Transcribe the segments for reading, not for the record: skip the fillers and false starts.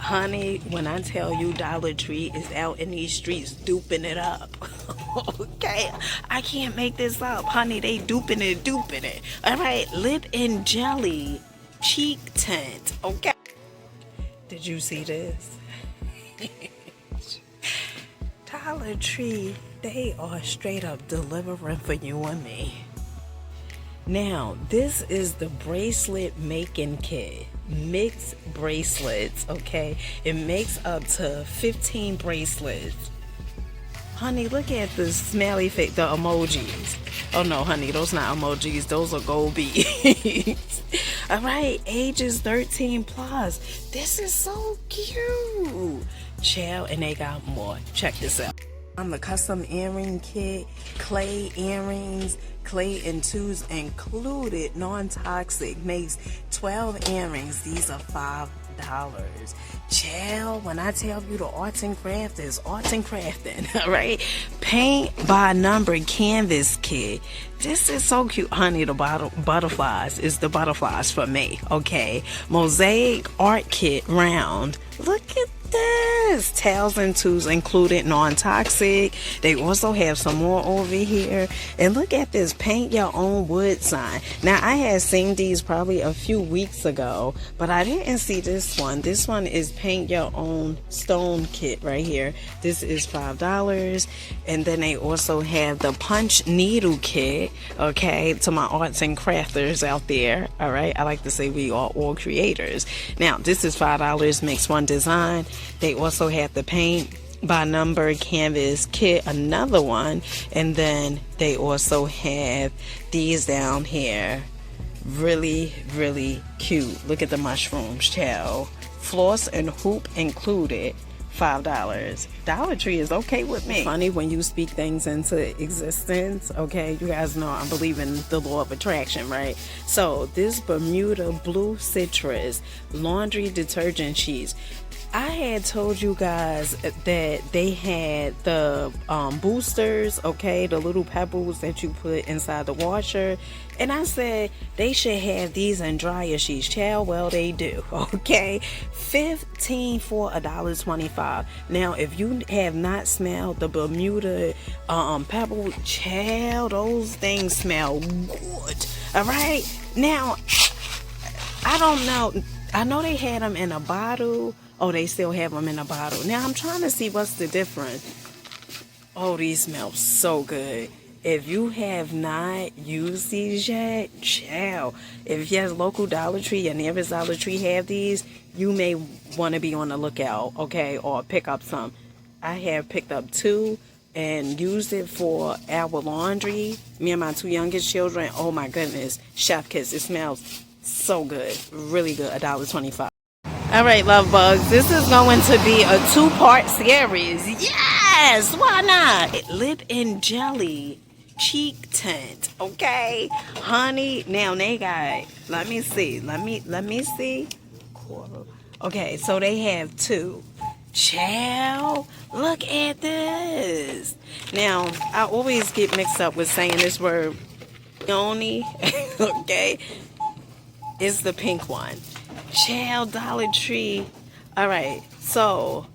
Honey, when I tell you Dollar Tree is out in these streets duping it up, okay? I can't make this up. Honey, they duping it. All right, lip and jelly, cheek tint, okay? Did you see this? Dollar Tree, they are straight up delivering for you and me. Now, this is the bracelet making kit. Mixed bracelets, okay? It makes up to 15 bracelets. Honey, look at the smiley face, the emojis. Oh no, honey, those not emojis, those are gold beads. All right, ages 13 plus. This is so cute. Child, and they got more. Check this out. On the custom earring kit, clay earrings, clay and twos included, non-toxic, makes 12 earrings. These are $5. Chill, when I tell you the arts and craft is arts and crafting, all right? Paint by number canvas kit. This is so cute, honey. The butterflies is the butterflies for me, okay? Mosaic art kit round. Look at this. Tails and twos included, non-toxic. They also have some more over here. And look at this, paint your own wood sign. Now, I had seen these probably a few weeks ago, but I didn't see this one. This one is paint your own stone kit right here. This is $5. And then they also have the punch needle kit, okay, to my arts and crafters out there, all right? I like to say we are all creators. Now, this is $5, makes one design. They also have the paint by number canvas kit, another one, and then they also have these down here. Really cute. Look at the mushrooms, child. Floss and hoop included. $5. Dollar Tree is okay with me. Funny when you speak things into existence, okay? You guys know I believe in the law of attraction, right? So this Bermuda Blue Citrus laundry detergent sheets. I had told you guys that they had the boosters, okay, the little pebbles that you put inside the washer, and I said they should have these in dryer sheets. Child, well, they do, okay? 15 for $1.25. Now, if you have not smelled the Bermuda pebble, child, those things smell good. All right, now I don't know. I know they had them in a bottle. Oh, they still have them in a bottle. Now, I'm trying to see what's the difference. Oh, these smell so good. If you have not used these yet, child. If your local Dollar Tree, your nearest Dollar Tree have these, you may want to be on the lookout, okay, or pick up some. I have picked up 2 and used it for our laundry. Me and my 2 youngest children, oh my goodness, chef kiss. It smells so good, really good. $1.25. All right, love bugs, this is going to be a 2-part series. Yes, why not? Lip and jelly cheek tint, okay, honey. Now they got, let me see. Okay, so they have 2. Child, look at this. Now I always get mixed up with saying this word yoni. Okay, it's the pink one. Child, Dollar Tree. All right, so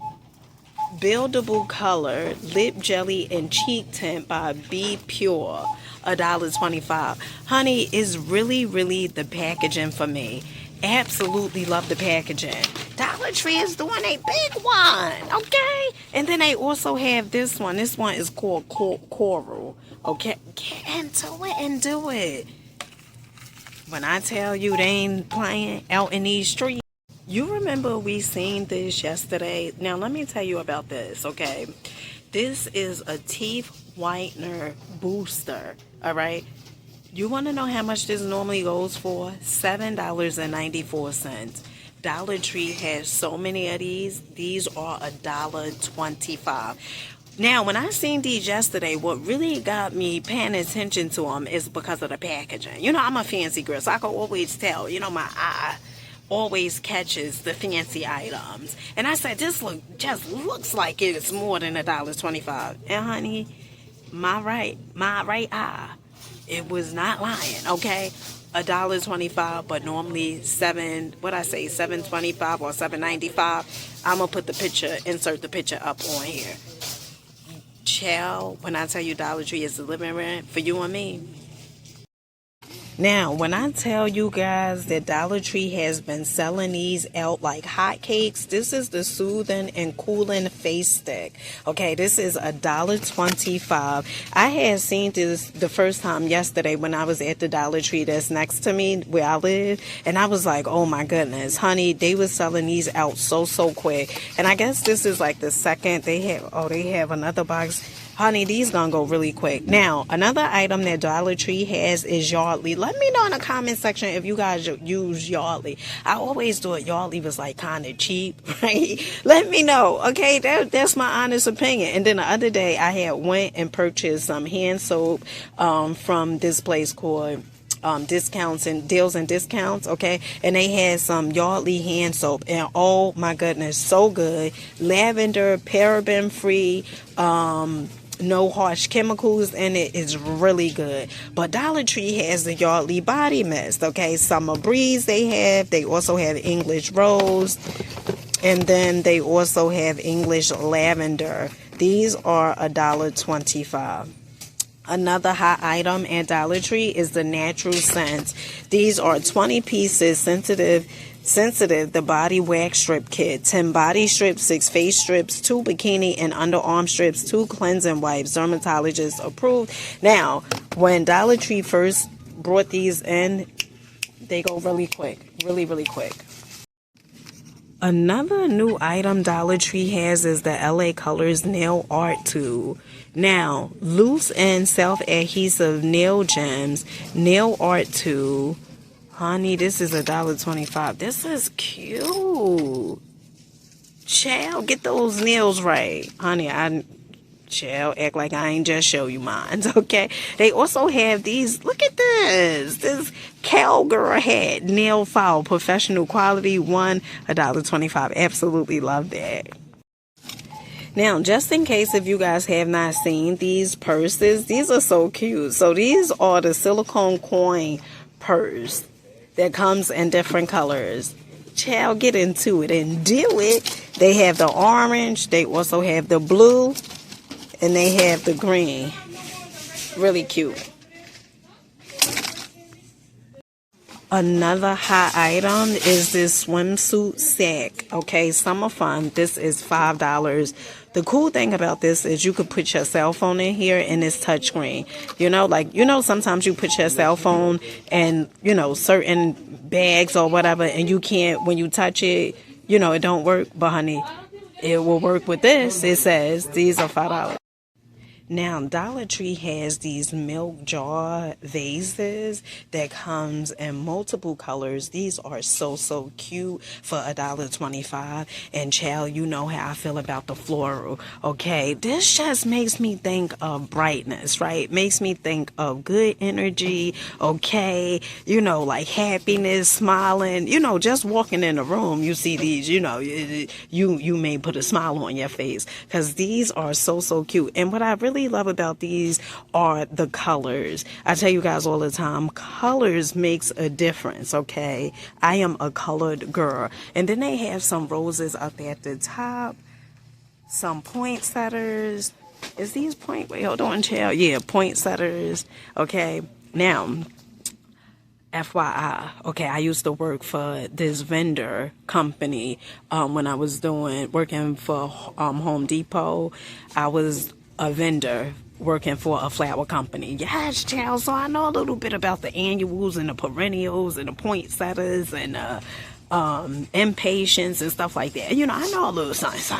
buildable color lip jelly and cheek tint by Be Pure, $1.25. Honey, is really the packaging for me. Absolutely love the packaging. Dollar Tree is doing a big one, okay? And then they also have this one. This one is called Coral. Okay, get into it and do it. When I tell you they ain't playing out in these streets. You remember we seen this yesterday. Now let me tell you about this, okay? This is a teeth whitener booster, all right? You want to know how much this normally goes for? $7.94. Dollar Tree has so many of these. These are $1.25. Now, when I seen these yesterday, what really got me paying attention to them is because of the packaging. You know, I'm a fancy girl, so I can always tell. You know, my eye always catches the fancy items. And I said, this just looks like it's more than $1.25. And honey, my right eye It was not lying, okay? $1.25, but normally $7.25 or $7.95. I'm gonna put the picture, insert the picture up on here. Child, when I tell you Dollar Tree is the living room for you and me. Now, when I tell you guys that Dollar Tree has been selling these out like hotcakes, this is the Soothing and Cooling Face Stick. Okay, this is $1.25. I had seen this the first time yesterday when I was at the Dollar Tree that's next to me where I live, and I was like, oh my goodness, honey, they were selling these out so quick. And I guess this is like the second they have another box. Honey, these gonna go really quick. Now, another item that Dollar Tree has is Yardley. Let me know in the comment section if you guys use Yardley. I always thought Yardley was like kind of cheap, right? Let me know, okay? That's my honest opinion. And then the other day, I had went and purchased some hand soap from this place called discounts and deals and discounts, okay? And they had some Yardley hand soap, and oh my goodness, so good. Lavender, paraben free, no harsh chemicals in it. Is really good. But Dollar Tree has the Yardley body mist, okay? Summer Breeze they also have English Rose, and then they also have English Lavender. These are $1.25. Another hot item at Dollar Tree is the Natural Scents. These are 20 pieces, sensitive, the body wax strip kit. 10 body strips, 6 face strips, 2 bikini and underarm strips, 2 cleansing wipes, dermatologist approved. Now, when Dollar Tree first brought these in, they go really quick, really quick. Another new item Dollar Tree has is the LA Colors Nail Art Tool. Now, loose and self-adhesive nail gems, nail art tool. Honey, this is $1.25. This is cute. Child, get those nails right. Honey, child, act like I ain't just show you mine, okay? They also have these, look at this cowgirl hat, nail file, professional quality, $1.25. Absolutely love that. Now, just in case if you guys have not seen these purses, these are so cute. So these are the silicone coin purse that comes in different colors. Child, get into it and do it. They have the orange, they also have the blue, and they have the green. Really cute. Another hot item is this swimsuit sack. Okay, summer fun. This is $5. The cool thing about this is you could put your cell phone in here and it's touchscreen. Sometimes you put your cell phone in, certain bags or whatever, and you can't, when you touch it, it don't work. But honey, it will work with this. It says these are $5. Now, Dollar Tree has these milk jar vases that comes in multiple colors. These are so cute for $1.25. And child, you know how I feel about the floral, okay? This just makes me think of brightness, right? Makes me think of good energy, okay? Like happiness, smiling. Just walking in the room, you see these, you may put a smile on your face because these are so cute. And what I really love about these are the colors. I tell you guys all the time, colors makes a difference, okay? I am a colored girl. And then they have some roses up at the top, some poinsettias. Is these wait, hold on, child. Yeah, poinsettias. Okay, now FYI, okay, I used to work for this vendor company when I was working for Home Depot. I was a vendor working for a flower company. Yes, child. So I know a little bit about the annuals and the perennials and the poinsettias and impatiens and stuff like that. I know a little something.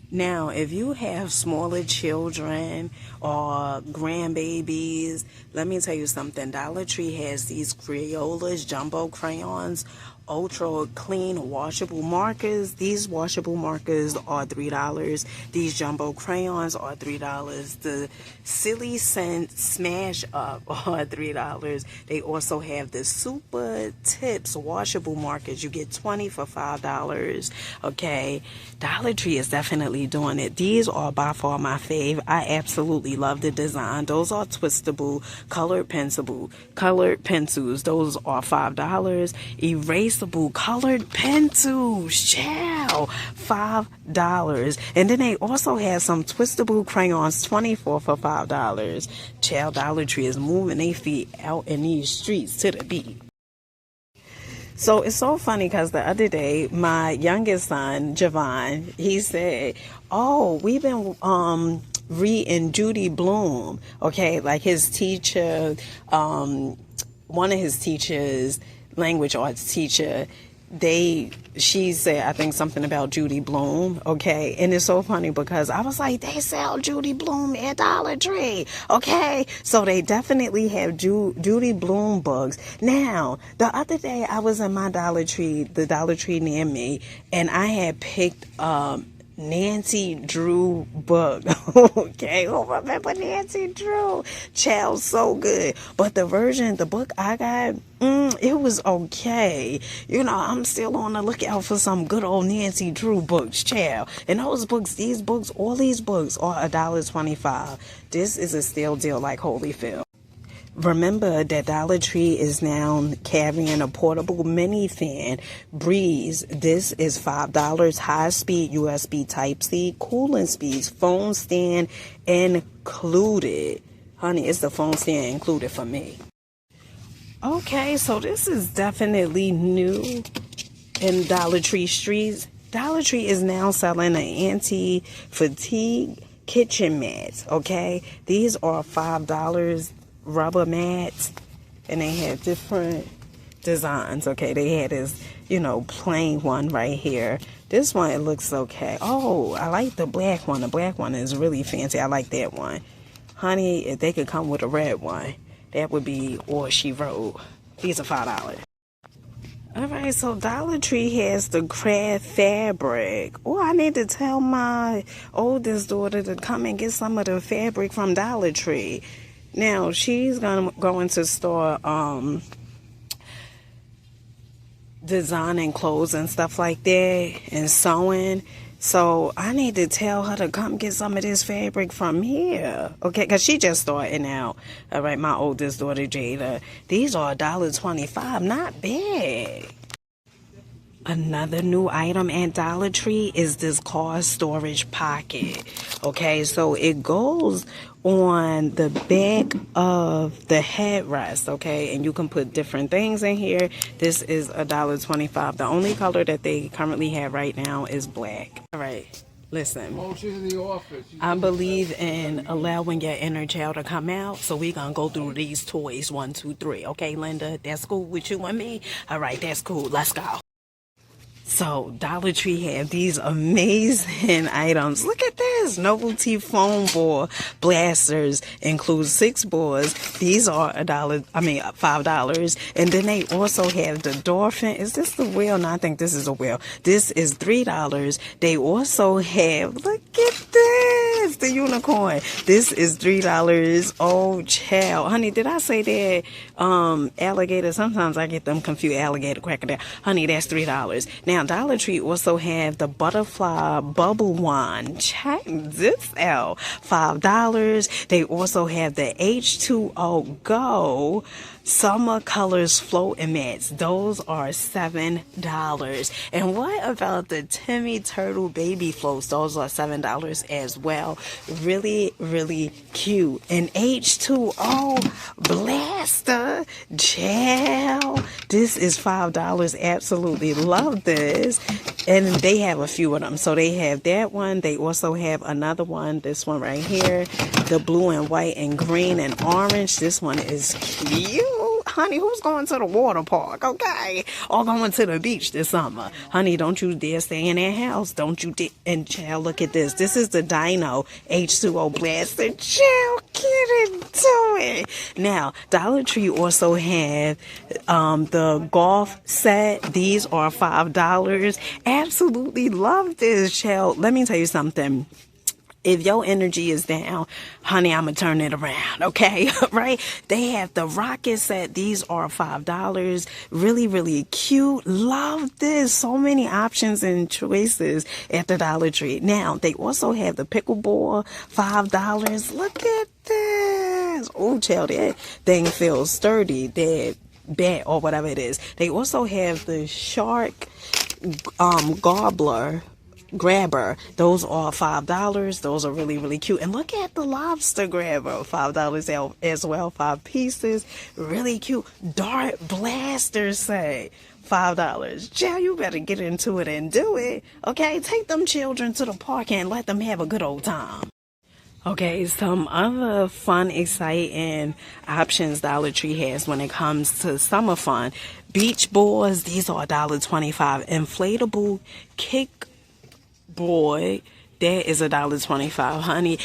Now, if you have smaller children or grandbabies, let me tell you something. Dollar Tree has these Crayolas, jumbo crayons, ultra clean washable markers. These washable markers are $3. These jumbo crayons are $3. The silly scent smash up are $3. They also have the super tips washable markers. You get 20 for $5. Okay, Dollar Tree is definitely doing it. These are by far my fave. I absolutely love the design. Those are twistable colored pencils. Those are $5. Erasable colored pencils, child, $5. And then they also have some twistable crayons, 24 for $5. Child, Dollar Tree is moving their feet out in these streets to the beat. So it's so funny because the other day, my youngest son, Javon, he said, oh, we've been reading Judy Blume. Okay, like his teacher, one of his teachers, language arts teacher, she said, I think something about Judy Blume, okay? And it's so funny because I was like, they sell Judy Blume at Dollar Tree, okay? So they definitely have Judy Blume books. Now, the other day I was in my Dollar Tree, the Dollar Tree near me, and I had picked Nancy Drew book. Okay, who remember Nancy Drew? Child, so good. But the book I got, it was okay. You know, I'm still on the lookout for some good old Nancy Drew books, child. And all these books are $1.25. This is a steal deal like Holyfield. Remember that Dollar Tree is now carrying a portable mini fan, Breeze. This is $5. High speed USB Type-C, cooling speeds, phone stand included. Honey, it's the phone stand included for me. Okay, so this is definitely new in Dollar Tree streets. Dollar Tree is now selling an anti-fatigue kitchen mats, okay? These are $5. Rubber mats, and they have different designs. Okay, they had this, plain one right here. This one, it looks okay. Oh, I like the black one. The black one is really fancy. I like that one. Honey, if they could come with a red one, that would be Or She Wrote. These are $5. All right, so Dollar Tree has the craft fabric. Oh, I need to tell my oldest daughter to come and get some of the fabric from Dollar Tree. Now, she's going to store designing clothes and stuff like that and sewing. So I need to tell her to come get some of this fabric from here. Okay, because she just starting out. All right, my oldest daughter, Jada. These are $1.25. Not bad. Another new item at Dollar Tree is this car storage pocket. Okay, so it goes on the back of the headrest, okay, and you can put different things in here. This is $1.25. The only color that they currently have right now is black. All right, listen, I believe in allowing your inner child to come out, so we're gonna go through these toys 1, 2, 3. Okay, Linda, that's cool with you and me? All right, that's cool. Let's go. So Dollar Tree have these amazing items. Look at this. Novelty foam ball blasters includes 6 balls. These are $5. And then they also have the dolphin. Is this the whale? No, I think this is a whale. This is $3. They also have, look at this, the unicorn. This is $3. Oh, child. Honey, did I say that alligator? Sometimes I get them confused. Alligator, crocodile. Honey, that's $3. Now, Dollar Tree also have the butterfly bubble wand. Check this out. $5. They also have the H2O Go Summer Colors floating mats. Those are $7. And what about the Timmy Turtle baby floats? Those are $7 as well. Really, really cute. And H2O blaster gel. This is $5. Absolutely love this. And they have a few of them. So they have that one. They also have another one. This one right here. The blue and white and green and orange. This one is cute. honey, who's going to the water park, okay? Or going to the beach this summer? Honey, don't you dare stay in that house. Don't you dare. And child, look at this. This is the Dino H2O Blaster. Child, get into it. Now, Dollar Tree also have the golf set. These are $5. Absolutely love this, child. Let me tell you something. If your energy is down, honey, I'm going to turn it around, okay? Right? They have the rocket set. These are $5. Really, really cute. Love this. So many options and choices at the Dollar Tree. Now, they also have the pickleball, $5. Look at this. Oh, child, that thing feels sturdy. That bat or whatever it is. They also have the shark gobbler grabber. Those are $5. Those are really, really cute. And look at the lobster grabber, $5 as well. 5 pieces, really cute. Dart blaster set, $5. Child, you better get into it and do it, okay? Take them children to the park and let them have a good old time. Okay, some other fun, exciting options Dollar Tree has when it comes to summer fun. Beach boards, these are $1.25. Inflatable kick boy, that is $1.25, honey.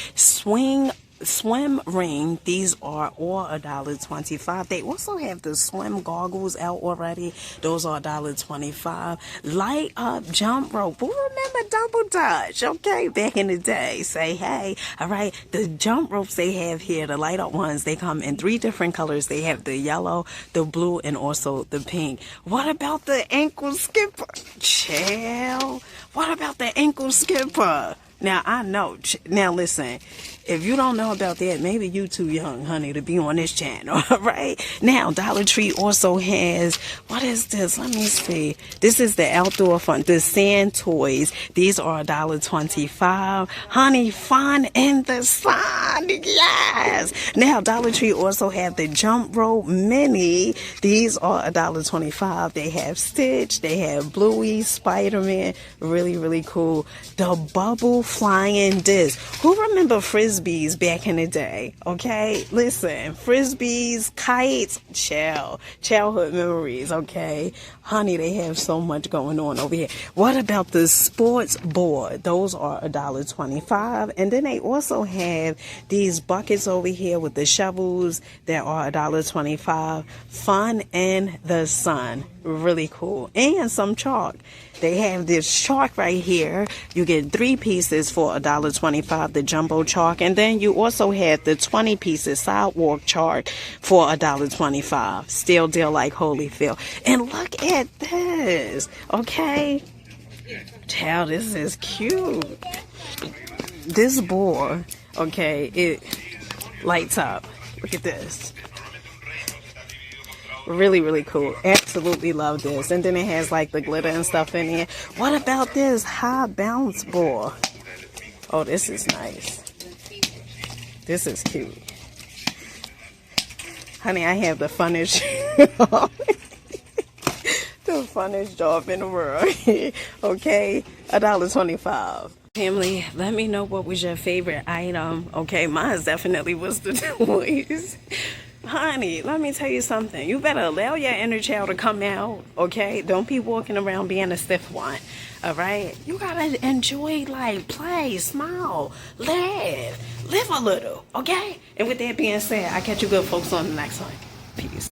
Swim ring, these are all $1.25. They also have the swim goggles out already. Those are $1.25. Light up jump rope. Who remember Double Dutch? Okay, back in the day. Say hey. All right, the jump ropes they have here, the light up ones, they come in 3 different colors. They have the yellow, the blue, and also the pink. What about the ankle skipper? Chill. What about the ankle skipper? Now, I know. Now, listen. If you don't know about that, maybe you too young, honey, to be on this channel, right? Now, Dollar Tree also has, what is this? Let me see. This is the outdoor fun, the sand toys. These are $1.25. Honey, fun in the sun. Yes. Now, Dollar Tree also have the jump rope mini. These are $1.25. They have Stitch. They have Bluey, Spider-Man. Really, really cool. The bubble flying disc. Who remember Frisbees back in the day? Okay, listen, Frisbees, kites, childhood memories. Okay, honey, they have so much going on over here. What about the sports board? Those are $1.25. And then they also have these buckets over here with the shovels that are $1.25. Fun in the sun. Really cool. And some chalk. They have this chalk right here. You get 3 pieces for $1.25, the jumbo chalk. And then you also have the 20 pieces sidewalk chalk for $1.25. Still deal like Holyfield. And look at this. Okay. Child, this is cute. This board, okay, it lights up. Look at this. Really, really cool. Absolutely love this. And then it has like the glitter and stuff in here. What about this high bounce ball? Oh, this is nice. This is cute. Honey, I have the funnest the funnest job in the world. Okay, $1.25. Family, let me know what was your favorite item. Okay, mine definitely was the toys. Honey, let me tell you something. You better allow your inner child to come out, okay? Don't be walking around being a stiff one, all right? You gotta enjoy, like, play, smile, laugh, live a little, okay? And with that being said, I'll catch you good folks on the next one.